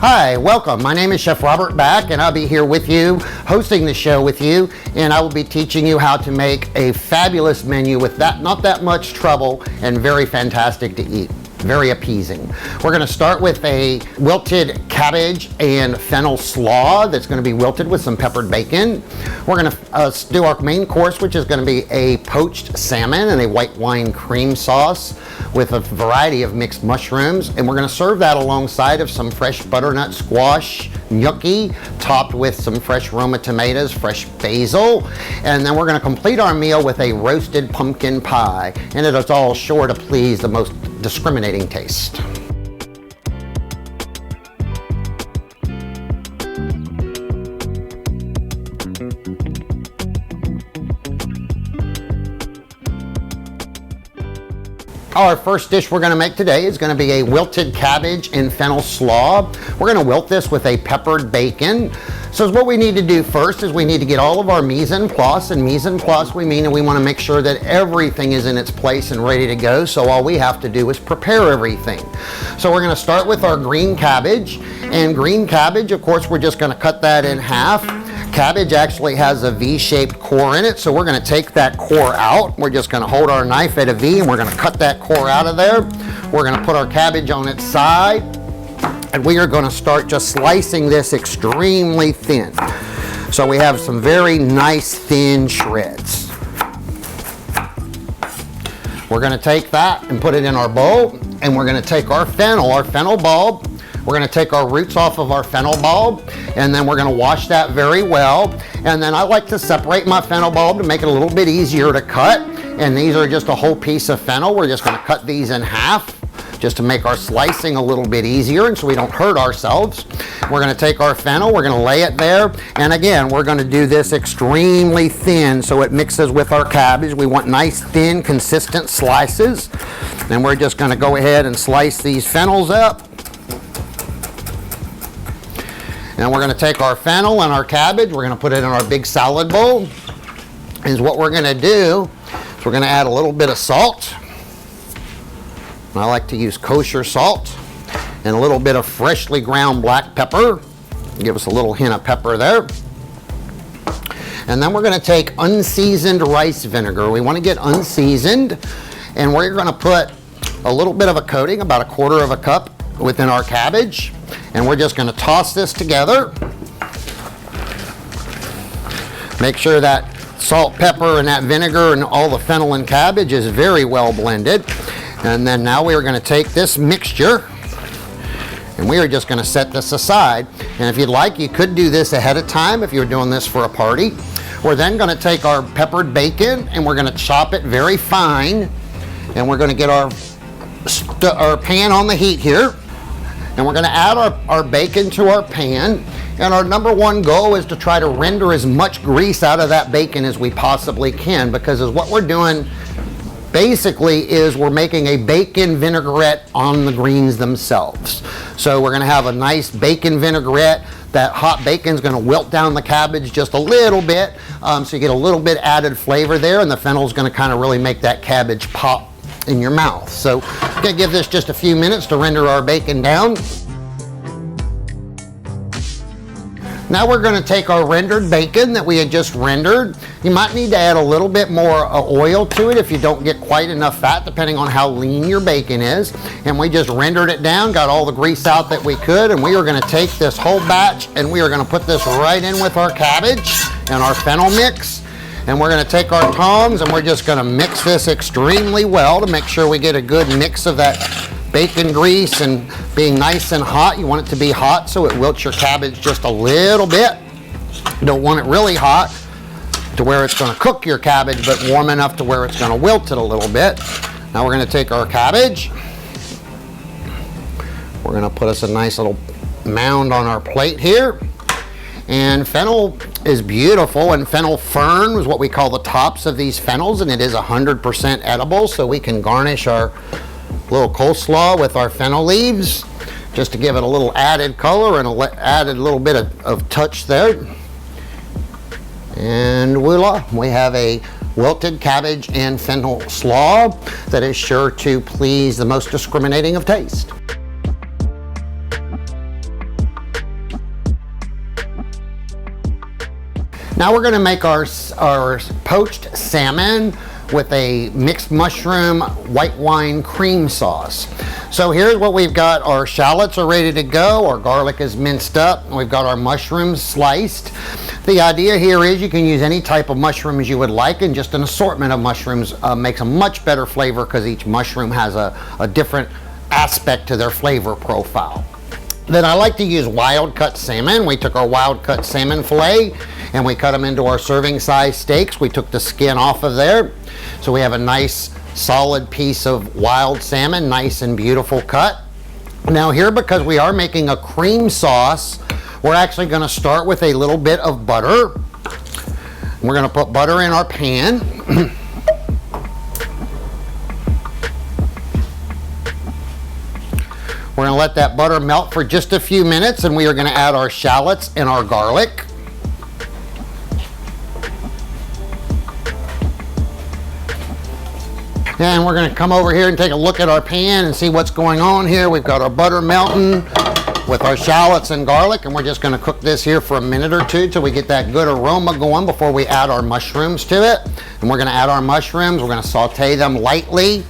Hi, welcome. My name is Chef Robert Back, and I'll be here with you, hosting the show with you, and I will be teaching you how to make a fabulous menu with not that much trouble and very fantastic to eat. Very appeasing. We're going to start with a wilted cabbage and fennel slaw that's going to be wilted with some peppered bacon. We're going to do our main course, which is going to be a poached salmon and a white wine cream sauce with a variety of mixed mushrooms, and we're going to serve that alongside of some fresh butternut squash gnocchi topped with some fresh Roma tomatoes, fresh basil, and then we're going to complete our meal with a roasted pumpkin pie, and it is all sure to please the most discriminating taste. Our first dish we're going to make today is going to be a wilted cabbage and fennel slaw. We're going to wilt this with a peppered bacon. So what we need to do first is we need to get all of our mise en place, and mise en place we mean we want to make sure that everything is in its place and ready to go, so all we have to do is prepare everything. So we're going to start with our green cabbage, and green cabbage, of course, we're just going to cut that in half. Cabbage actually has a V-shaped core in it, so we're going to take that core out. We're just going to hold our knife at a V and we're going to cut that core out of there. We're going to put our cabbage on its side, and we are going to start just slicing this extremely thin. So we have some very nice thin shreds. We're going to take that and put it in our bowl, and we're going to take our fennel bulb. We're going to take our roots off of our fennel bulb, and then we're going to wash that very well. And then I like to separate my fennel bulb to make it a little bit easier to cut. And these are just a whole piece of fennel. We're just going to cut these in half just to make our slicing a little bit easier and so we don't hurt ourselves. We're going to take our fennel, we're going to lay it there, and again, we're going to do this extremely thin so it mixes with our cabbage. We want nice, thin, consistent slices. And we're just going to go ahead and slice these fennels up. And we're going to take our fennel and our cabbage, we're going to put it in our big salad bowl. And what we're going to do is we're going to add a little bit of salt. I like to use kosher salt and a little bit of freshly ground black pepper. Give us a little hint of pepper there. And then we're going to take unseasoned rice vinegar. We want to get unseasoned, and we're going to put a little bit of a coating, about 1/4 cup within our cabbage. And we're just going to toss this together. Make sure that salt, pepper, and that vinegar and all the fennel and cabbage is very well blended. And then now we are going to take this mixture and we are just going to set this aside. And if you'd like, you could do this ahead of time if you're doing this for a party. We're then going to take our peppered bacon and we're going to chop it very fine. And we're going to get our pan on the heat here. And we're going to add our bacon to our pan. And our number one goal is to try to render as much grease out of that bacon as we possibly can, because what we're doing basically is we're making a bacon vinaigrette on the greens themselves. So we're going to have a nice bacon vinaigrette. That hot bacon is going to wilt down the cabbage just a little bit, so you get a little bit added flavor there, and the fennel is going to kind of really make that cabbage pop in your mouth. So we're going to give this just a few minutes to render our bacon down. Now we're going to take our rendered bacon that we had just rendered. You might need to add a little bit more oil to it if you don't get quite enough fat, depending on how lean your bacon is. And we just rendered it down, got all the grease out that we could, and we are going to take this whole batch and we are going to put this right in with our cabbage and our fennel mix. And we're going to take our tongs and we're just going to mix this extremely well to make sure we get a good mix of that bacon grease and being nice and hot. You want it to be hot so it wilts your cabbage just a little bit. You don't want it really hot to where it's going to cook your cabbage, but warm enough to where it's going to wilt it a little bit. Now we're going to take our cabbage. We're going to put us a nice little mound on our plate here. And fennel is beautiful, and fennel fern is what we call the tops of these fennels, and it is 100% edible, so we can garnish our little coleslaw with our fennel leaves just to give it a little added color and added little bit of touch there. And voila, we have a wilted cabbage and fennel slaw that is sure to please the most discriminating of taste. Now we're going to make our poached salmon with a mixed mushroom white wine cream sauce. So here's what we've got. Our shallots are ready to go. Our garlic is minced up. And we've got our mushrooms sliced. The idea here is you can use any type of mushrooms you would like, and just an assortment of mushrooms makes a much better flavor because each mushroom has a different aspect to their flavor profile. Then I like to use wild cut salmon. We took our wild cut salmon fillet and we cut them into our serving size steaks. We took the skin off of there. So we have a nice solid piece of wild salmon, nice and beautiful cut. Now here, because we are making a cream sauce, we're actually going to start with a little bit of butter. We're going to put butter in our pan. We're going to let that butter melt for just a few minutes, and we are going to add our shallots and our garlic. And we're going to come over here and take a look at our pan and see what's going on here. We've got our butter melting with our shallots and garlic, and we're just going to cook this here for a minute or two till we get that good aroma going before we add our mushrooms to it. And we're going to add our mushrooms. We're going to saute them lightly,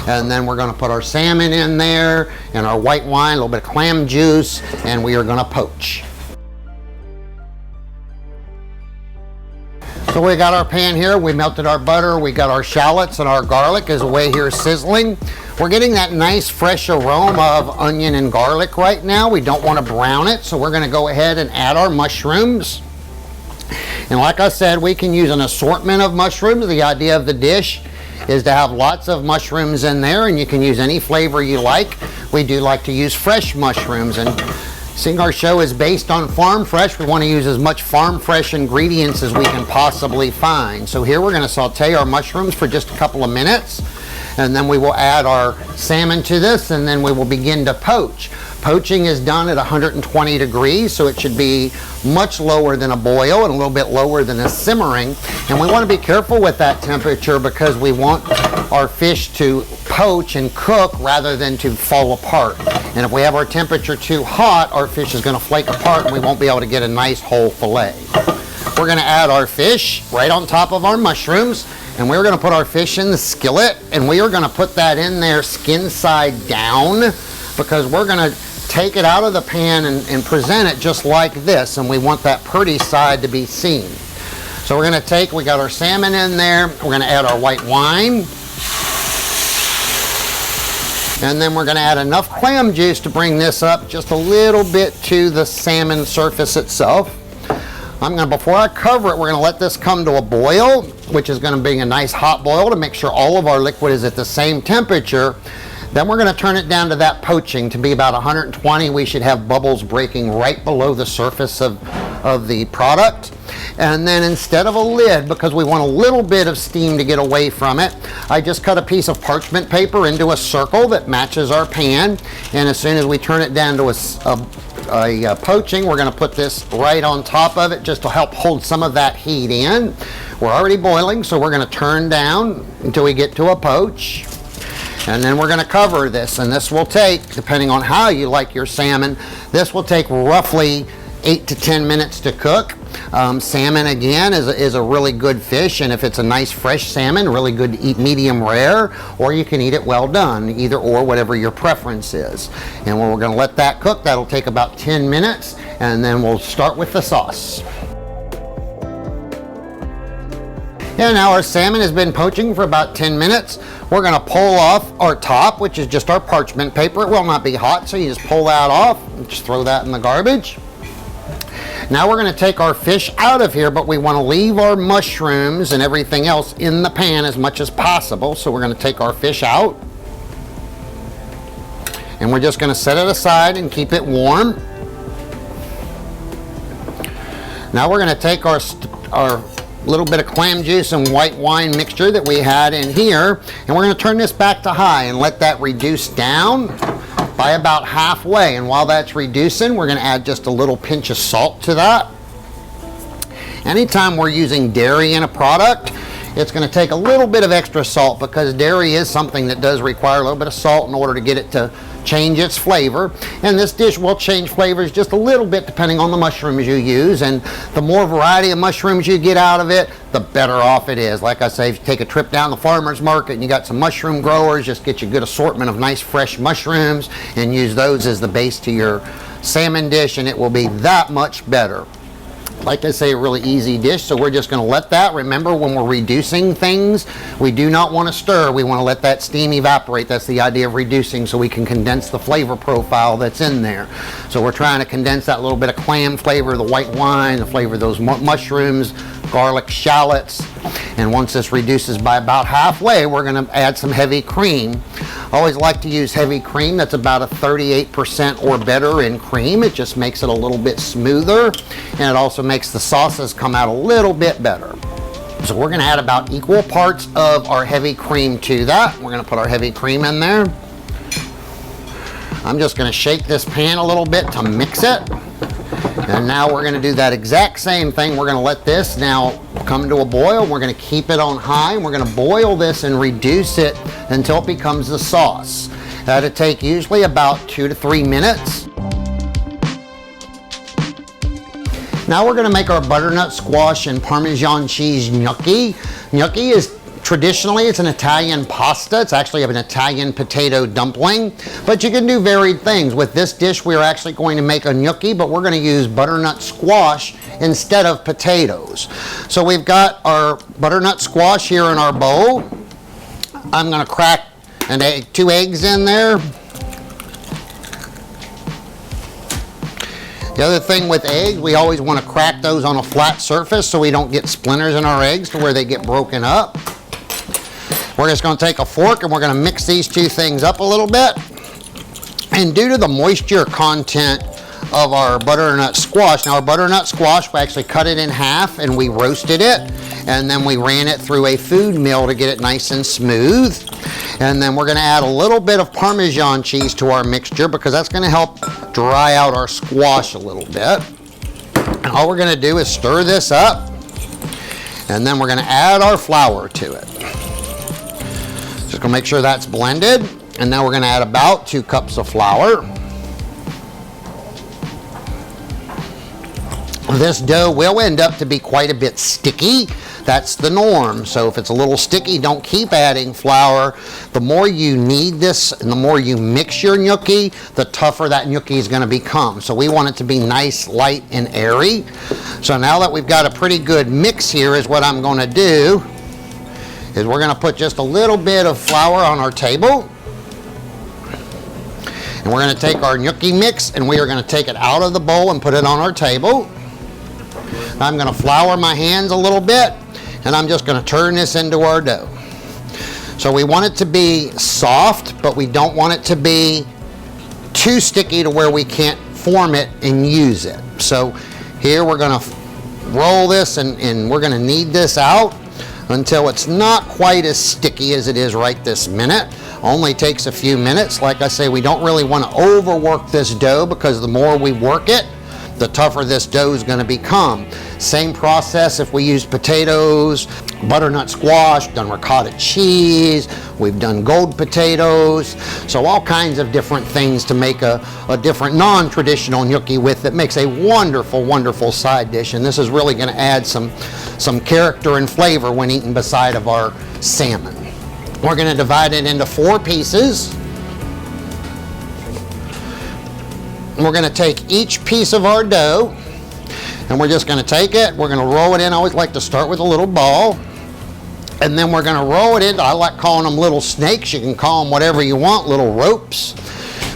and then we're going to put our salmon in there and our white wine, a little bit of clam juice, and we are going to poach. So we got our pan here, we melted our butter, we got our shallots and our garlic is away here sizzling. We're getting that nice fresh aroma of onion and garlic right now. We don't want to brown it, so we're going to go ahead and add our mushrooms. And like I said, we can use an assortment of mushrooms. The idea of the dish is to have lots of mushrooms in there, and you can use any flavor you like. We do like to use fresh mushrooms, and seeing our show is based on farm fresh, we want to use as much farm fresh ingredients as we can possibly find. So here we're going to saute our mushrooms for just a couple of minutes, and then we will add our salmon to this, and then we will begin to poach. Poaching is done at 120 degrees, so it should be much lower than a boil and a little bit lower than a simmering. And we want to be careful with that temperature because we want our fish to poach and cook rather than to fall apart. And if we have our temperature too hot, our fish is going to flake apart and we won't be able to get a nice whole fillet. We're going to add our fish right on top of our mushrooms, and we're going to put our fish in the skillet, and we are going to put that in there skin side down because we're going to take it out of the pan and present it just like this, and we want that pretty side to be seen. So we're going to we got our salmon in there, we're going to add our white wine, and then we're going to add enough clam juice to bring this up just a little bit to the salmon surface itself. Before I cover it, we're going to let this come to a boil, which is going to be a nice hot boil to make sure all of our liquid is at the same temperature. Then we're going to turn it down to that poaching to be about 120. We should have bubbles breaking right below the surface of the product. And then instead of a lid, because we want a little bit of steam to get away from it, I just cut a piece of parchment paper into a circle that matches our pan. And as soon as we turn it down to a poaching, we're going to put this right on top of it just to help hold some of that heat in. We're already boiling, so we're going to turn down until we get to a poach. And then we're going to cover this, and this will take, depending on how you like your salmon, this will take roughly 8 to 10 minutes to cook. Salmon, again, is a really good fish, and if it's a nice fresh salmon, really good to eat medium rare, or you can eat it well done, either or, whatever your preference is. And when we're going to let that cook, that'll take about 10 minutes, and then we'll start with the sauce. And now our salmon has been poaching for about 10 minutes. We're going to pull off our top, which is just our parchment paper. It will not be hot, so you just pull that off and just throw that in the garbage. Now we're going to take our fish out of here, but we want to leave our mushrooms and everything else in the pan as much as possible. So we're going to take our fish out, and we're just going to set it aside and keep it warm. Now we're going to take our little bit of clam juice and white wine mixture that we had in here, and we're going to turn this back to high and let that reduce down by about halfway. And while that's reducing, we're going to add just a little pinch of salt to that. Anytime we're using dairy in a product, it's going to take a little bit of extra salt because dairy is something that does require a little bit of salt in order to get it to change its flavor. And this dish will change flavors just a little bit depending on the mushrooms you use, and the more variety of mushrooms you get out of it, the better off it is. Like I say, if you take a trip down the farmer's market and you got some mushroom growers, just get you a good assortment of nice fresh mushrooms and use those as the base to your salmon dish, and it will be that much better. Like I say, a really easy dish, so we're just going to let that. Remember, when we're reducing things, we do not want to stir. We want to let that steam evaporate. That's the idea of reducing, so we can condense the flavor profile that's in there. So we're trying to condense that little bit of clam flavor, the white wine, the flavor of those mushrooms, garlic, shallots. And once this reduces by about halfway, we're going to add some heavy cream. I always like to use heavy cream that's about a 38% or better in cream. It just makes it a little bit smoother, and it also makes the sauces come out a little bit better. So we're going to add about equal parts of our heavy cream to that. We're going to put our heavy cream in there. I'm just going to shake this pan a little bit to mix it. And now we're going to do that exact same thing. We're going to let this now come to a boil. We're going to keep it on high, and we're going to boil this and reduce it until it becomes the sauce. That'll take usually about 2 to 3 minutes. Now we're going to make our butternut squash and Parmesan cheese gnocchi. Gnocchi is traditionally, it's an Italian pasta. It's actually an Italian potato dumpling, but you can do varied things. With this dish, we're actually going to make a gnocchi, but we're going to use butternut squash instead of potatoes. So we've got our butternut squash here in our bowl. I'm going to crack an egg, 2 eggs in there. The other thing with eggs, we always want to crack those on a flat surface so we don't get splinters in our eggs to where they get broken up. We're just going to take a fork and we're going to mix these two things up a little bit. And due to the moisture content of our butternut squash, now our butternut squash, we actually cut it in half and we roasted it, and then we ran it through a food mill to get it nice and smooth. And then we're going to add a little bit of Parmesan cheese to our mixture because that's going to help dry out our squash a little bit. And all we're going to do is stir this up, and then we're going to add our flour to it. Just going to make sure that's blended. And now we're going to add about 2 cups of flour. This dough will end up to be quite a bit sticky. That's the norm. So if it's a little sticky, don't keep adding flour. The more you knead this and the more you mix your gnocchi, the tougher that gnocchi is going to become. So we want it to be nice, light, and airy. So now that we've got a pretty good mix here, is what I'm going to do is we're going to put just a little bit of flour on our table. And we're going to take our gnocchi mix and we are going to take it out of the bowl and put it on our table. I'm going to flour my hands a little bit, and I'm just going to turn this into our dough. So we want it to be soft, but we don't want it to be too sticky to where we can't form it and use it. So here we're going to roll this and we're going to knead this out until it's not quite as sticky as it is right this minute. Only takes a few minutes. Like I say, we don't really want to overwork this dough because the more we work it, the tougher this dough is going to become. Same process if we use potatoes, butternut squash, done ricotta cheese, we've done gold potatoes. So all kinds of different things to make a different non-traditional gnocchi with that makes a wonderful, wonderful side dish. And this is really going to add some character and flavor when eaten beside of our salmon. We're going to divide it into 4 pieces. We're going to take each piece of our dough and we're just going to take it, we're going to roll it in. I always like to start with a little ball, and then we're going to roll it in. I like calling them little snakes. You can call them whatever you want, little ropes.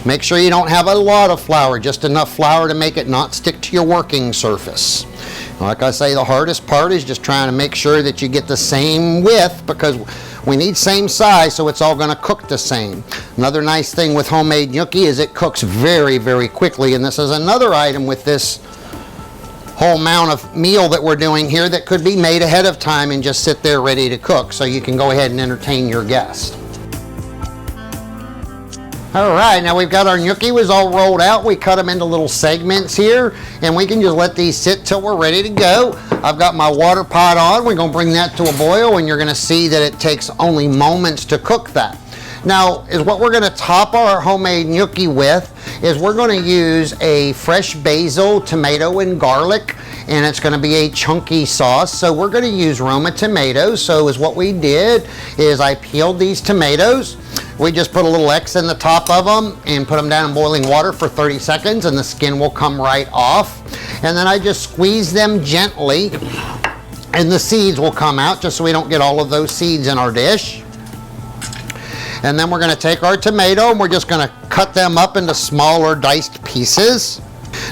Make sure you don't have a lot of flour, just enough flour to make it not stick to your working surface. Like I say, the hardest part is just trying to make sure that you get the same width, because we need same size, so it's all going to cook the same. Another nice thing with homemade gnocchi is it cooks very, very quickly, and this is another item with this whole amount of meal that we're doing here that could be made ahead of time and just sit there ready to cook, so you can go ahead and entertain your guest. All right, now we've got our gnocchi was all rolled out. We cut them into little segments here, and we can just let these sit till we're ready to go. I've got my water pot on. We're going to bring that to a boil, and you're going to see that it takes only moments to cook that. Now, is what we're gonna top our homemade gnocchi with is we're gonna use a fresh basil, tomato, and garlic, and it's gonna be a chunky sauce. So we're gonna use Roma tomatoes. So is what we did is I peeled these tomatoes. We just put a little X in the top of them and put them down in boiling water for 30 seconds and the skin will come right off. And then I just squeeze them gently and the seeds will come out just so we don't get all of those seeds in our dish. And then we're gonna take our tomato and we're just gonna cut them up into smaller diced pieces.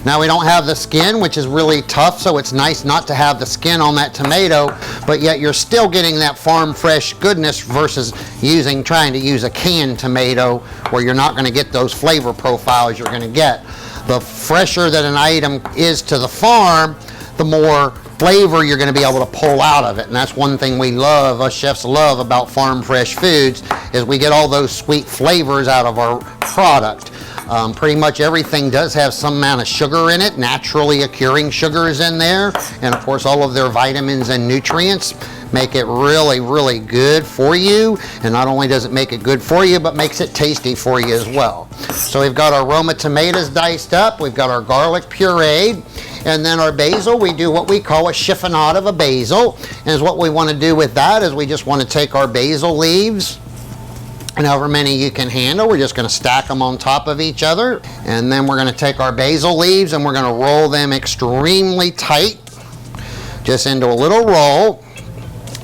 Now we don't have the skin, which is really tough, so it's nice not to have the skin on that tomato, but yet you're still getting that farm fresh goodness versus trying to use a canned tomato where you're not gonna get those flavor profiles you're gonna get. The fresher that an item is to the farm, the more flavor you're going to be able to pull out of it. And that's one thing we love, us chefs love about farm fresh foods, is we get all those sweet flavors out of our product. Pretty much everything does have some amount of sugar in it, naturally occurring sugars in there, and of course all of their vitamins and nutrients make it really, really good for you. And not only does it make it good for you, but makes it tasty for you as well. So we've got our Roma tomatoes diced up, we've got our garlic pureed, and then our basil, we do what we call a chiffonade of a basil. And what we want to do with that is we just want to take our basil leaves, and however many you can handle, we're just going to stack them on top of each other. And then we're going to take our basil leaves and we're going to roll them extremely tight, just into a little roll.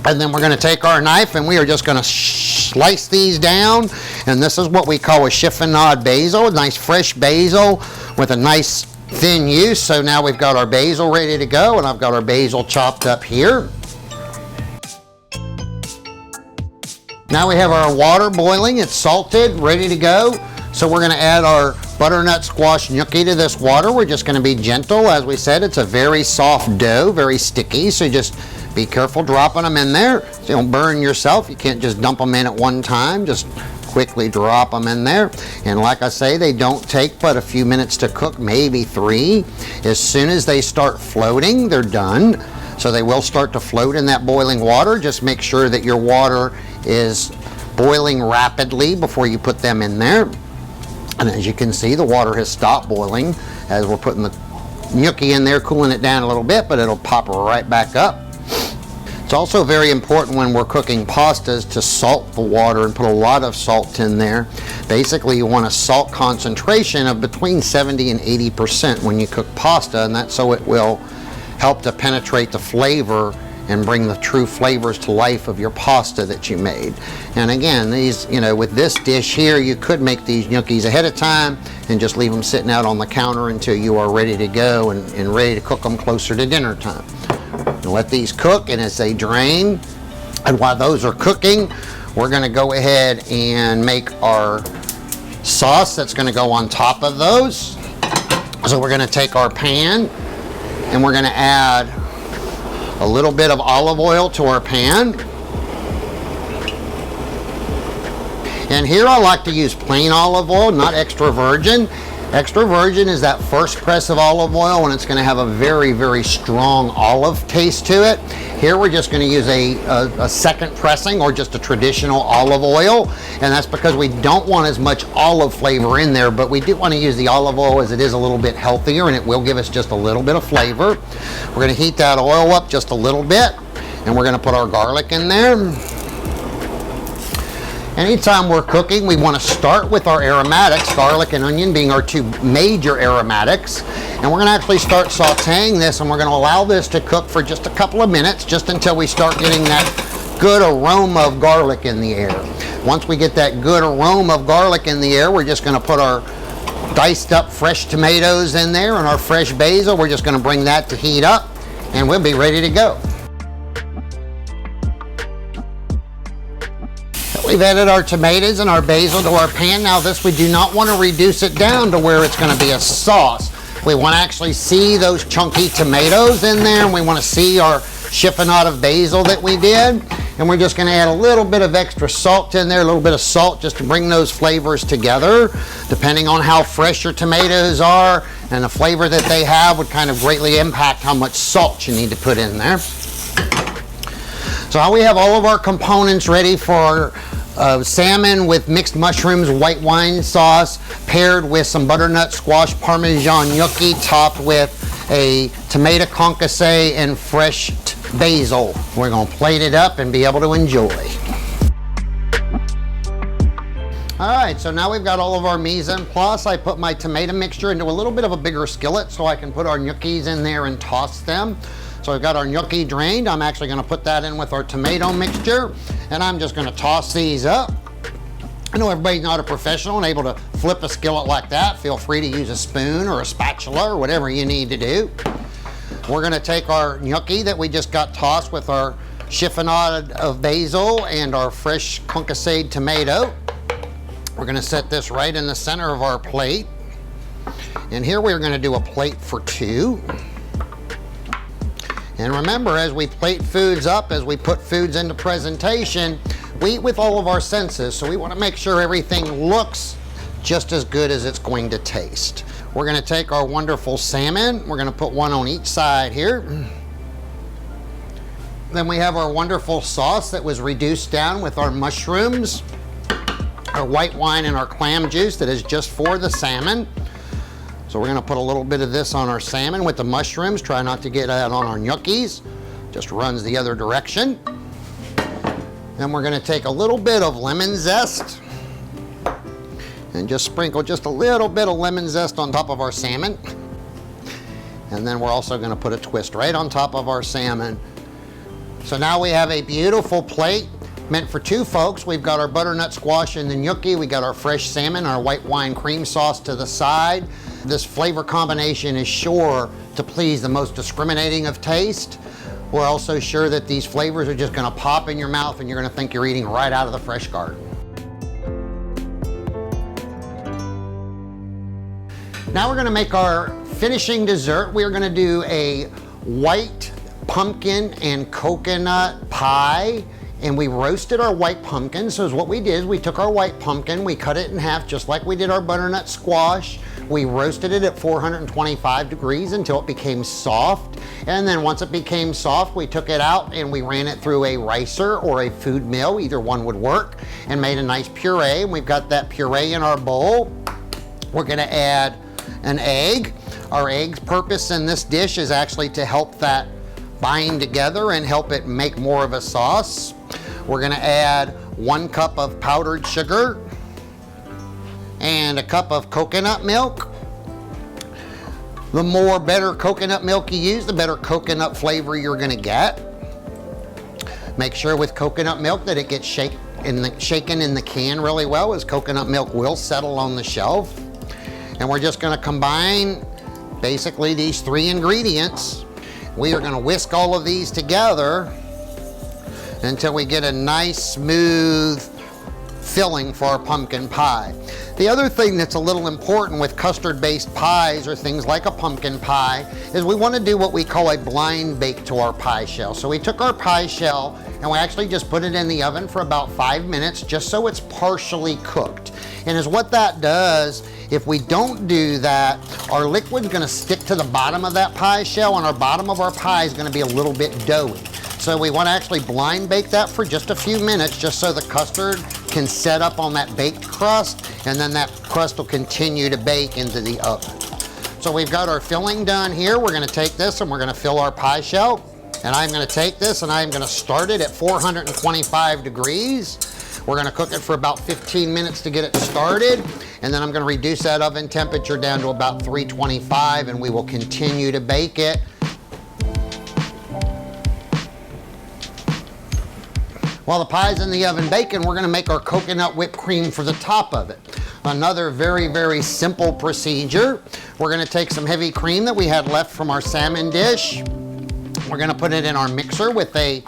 And then we're going to take our knife and we are just going to slice these down. And this is what we call a chiffonade basil, a nice fresh basil with a nice thin use. So now we've got our basil ready to go, and I've got our basil chopped up here. Now we have our water boiling, it's salted, ready to go. So we're gonna add our butternut squash gnocchi to this water. We're just gonna be gentle. As we said, it's a very soft dough, very sticky, so just be careful dropping them in there. So you don't burn yourself. You can't just dump them in at one time. Just quickly drop them in there. And like I say, they don't take but a few minutes to cook, maybe 3. As soon as they start floating, they're done. So they will start to float in that boiling water. Just make sure that your water is boiling rapidly before you put them in there. And as you can see, the water has stopped boiling as we're putting the gnocchi in there, cooling it down a little bit, but it'll pop right back up. It's also very important when we're cooking pastas to salt the water and put a lot of salt in there. Basically, you want a salt concentration of between 70 and 80% when you cook pasta, and that's so it will help to penetrate the flavor and bring the true flavors to life of your pasta that you made. And again, these, with this dish here, you could make these gnocchis ahead of time and just leave them sitting out on the counter until you are ready to go and ready to cook them closer to dinner time. And let these cook, and as they drain, and while those are cooking, we're gonna go ahead and make our sauce that's gonna go on top of those. So we're gonna take our pan and we're gonna add a little bit of olive oil to our pan. And here I like to use plain olive oil, not extra virgin. Extra virgin is that first press of olive oil, and it's going to have a very, very strong olive taste to it. Here we're just going to use a second pressing, or just a traditional olive oil, and that's because we don't want as much olive flavor in there, but we do want to use the olive oil as it is a little bit healthier and it will give us just a little bit of flavor. We're going to heat that oil up just a little bit, and we're going to put our garlic in there. Anytime we're cooking, we want to start with our aromatics, garlic and onion being our 2 major aromatics. And we're going to actually start sauteing this, and we're going to allow this to cook for just a couple of minutes, just until we start getting that good aroma of garlic in the air. Once we get that good aroma of garlic in the air, we're just going to put our diced up fresh tomatoes in there and our fresh basil. We're just going to bring that to heat up, and we'll be ready to go. We've added our tomatoes and our basil to our pan. Now this, we do not want to reduce it down to where it's going to be a sauce. We want to actually see those chunky tomatoes in there, and we want to see our chiffonade of basil that we did. And we're just going to add a little bit of extra salt in there, a little bit of salt just to bring those flavors together. Depending on how fresh your tomatoes are and the flavor that they have would kind of greatly impact how much salt you need to put in there. So we have all of our components ready for salmon with mixed mushrooms, white wine sauce, paired with some butternut squash parmesan gnocchi, topped with a tomato concasse and fresh basil. We're gonna plate it up and be able to enjoy. All right, so now we've got all of our mise en place. I put my tomato mixture into a little bit of a bigger skillet so I can put our gnocchis in there and toss them. So I've got our gnocchi drained. I'm actually gonna put that in with our tomato mixture, and I'm just gonna toss these up. I know everybody's not a professional and able to flip a skillet like that. Feel free to use a spoon or a spatula or whatever you need to do. We're gonna take our gnocchi that we just got tossed with our chiffonade of basil and our fresh concassed tomato. We're gonna set this right in the center of our plate. And here we're gonna do a plate for two. And remember, as we plate foods up, as we put foods into presentation, we eat with all of our senses, so we wanna make sure everything looks just as good as it's going to taste. We're gonna take our wonderful salmon. We're gonna put one on each side here. Then we have our wonderful sauce that was reduced down with our mushrooms, our white wine, and our clam juice that is just for the salmon. So we're gonna put a little bit of this on our salmon with the mushrooms. Try not to get that on our gnocchis. Just runs the other direction. Then we're gonna take a little bit of lemon zest and just sprinkle just a little bit of lemon zest on top of our salmon. And then we're also gonna put a twist right on top of our salmon. So now we have a beautiful plate meant for two folks. We've got our butternut squash and the gnocchi. We got our fresh salmon, our white wine cream sauce to the side. This flavor combination is sure to please the most discriminating of taste. We're also sure that these flavors are just gonna pop in your mouth and you're gonna think you're eating right out of the fresh garden. Now we're gonna make our finishing dessert. We're gonna do a white pumpkin and coconut pie. And we roasted our white pumpkin. So what we did is we took our white pumpkin, we cut it in half just like we did our butternut squash. We roasted it at 425 degrees until it became soft. And then once it became soft, we took it out and we ran it through a ricer or a food mill, either one would work, and made a nice puree. And we've got that puree in our bowl. We're gonna add an egg. Our egg's purpose in this dish is actually to help that bind together and help it make more of a sauce. We're gonna add 1 cup of powdered sugar and a cup of coconut milk. The more better coconut milk you use, the better coconut flavor you're gonna get. Make sure with coconut milk that it gets shaken in the can really well, as coconut milk will settle on the shelf. And we're just gonna combine basically these 3 ingredients. We are gonna whisk all of these together until we get a nice smooth filling for our pumpkin pie. The other thing that's a little important with custard-based pies or things like a pumpkin pie is we want to do what we call a blind bake to our pie shell. So we took our pie shell and we actually just put it in the oven for about 5 minutes just so it's partially cooked. And as what that does, if we don't do that, our liquid's gonna stick to the bottom of that pie shell and our bottom of our pie is gonna be a little bit doughy. So we want to actually blind bake that for just a few minutes just so the custard can set up on that baked crust, and then that crust will continue to bake into the oven. So we've got our filling done here. We're going to take this and we're going to fill our pie shell. And I'm going to take this and I'm going to start it at 425 degrees. We're going to cook it for about 15 minutes to get it started. And then I'm going to reduce that oven temperature down to about 325, and we will continue to bake it. While the pie's in the oven baking, we're gonna make our coconut whipped cream for the top of it. Another very, very simple procedure. We're gonna take some heavy cream that we had left from our salmon dish. We're gonna put it in our mixer with a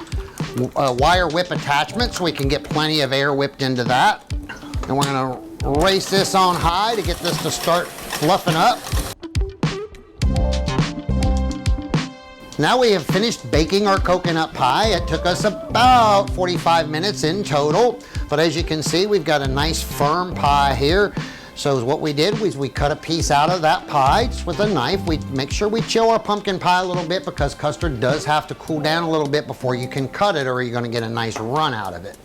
wire whip attachment so we can get plenty of air whipped into that. And we're gonna race this on high to get this to start fluffing up. Now we have finished baking our coconut pie. It took us about 45 minutes in total, but as you can see, we've got a nice firm pie here. So what we did was we cut a piece out of that pie just with a knife. We make sure we chill our pumpkin pie a little bit because custard does have to cool down a little bit before you can cut it, or you're gonna get a nice run out of it.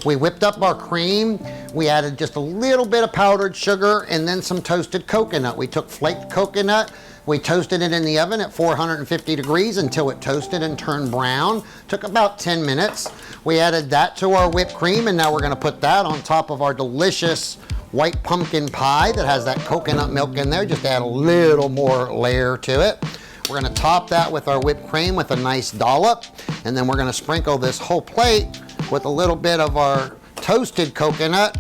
We whipped up our cream. We added just a little bit of powdered sugar and then some toasted coconut. We took flaked coconut, we toasted it in the oven at 450 degrees until it toasted and turned brown. Took about 10 minutes. We added that to our whipped cream, and now we're gonna put that on top of our delicious white pumpkin pie that has that coconut milk in there. Just add a little more layer to it. We're gonna top that with our whipped cream with a nice dollop, and then we're gonna sprinkle this whole plate with a little bit of our toasted coconut,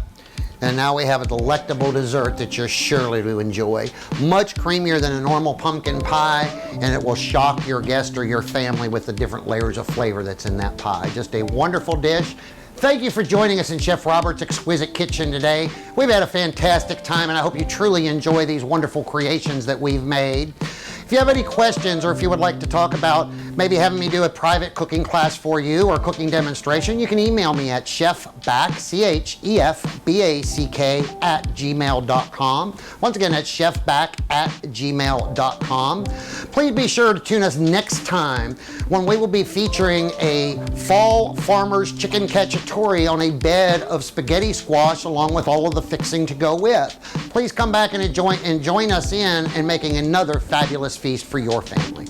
and now we have a delectable dessert that you're surely to enjoy. Much creamier than a normal pumpkin pie, and it will shock your guest or your family with the different layers of flavor that's in that pie. Just a wonderful dish. Thank you for joining us in Chef Robert's Exquisite Kitchen today. We've had a fantastic time, and I hope you truly enjoy these wonderful creations that we've made. If you have any questions, or if you would like to talk about maybe having me do a private cooking class for you or cooking demonstration, you can email me at chefback, chefback @gmail.com. Once again, that's chefback@gmail.com. Please be sure to tune us next time when we will be featuring a fall farmer's chicken cacciatore on a bed of spaghetti squash along with all of the fixing to go with. Please come back and join us in making another fabulous feast for your family.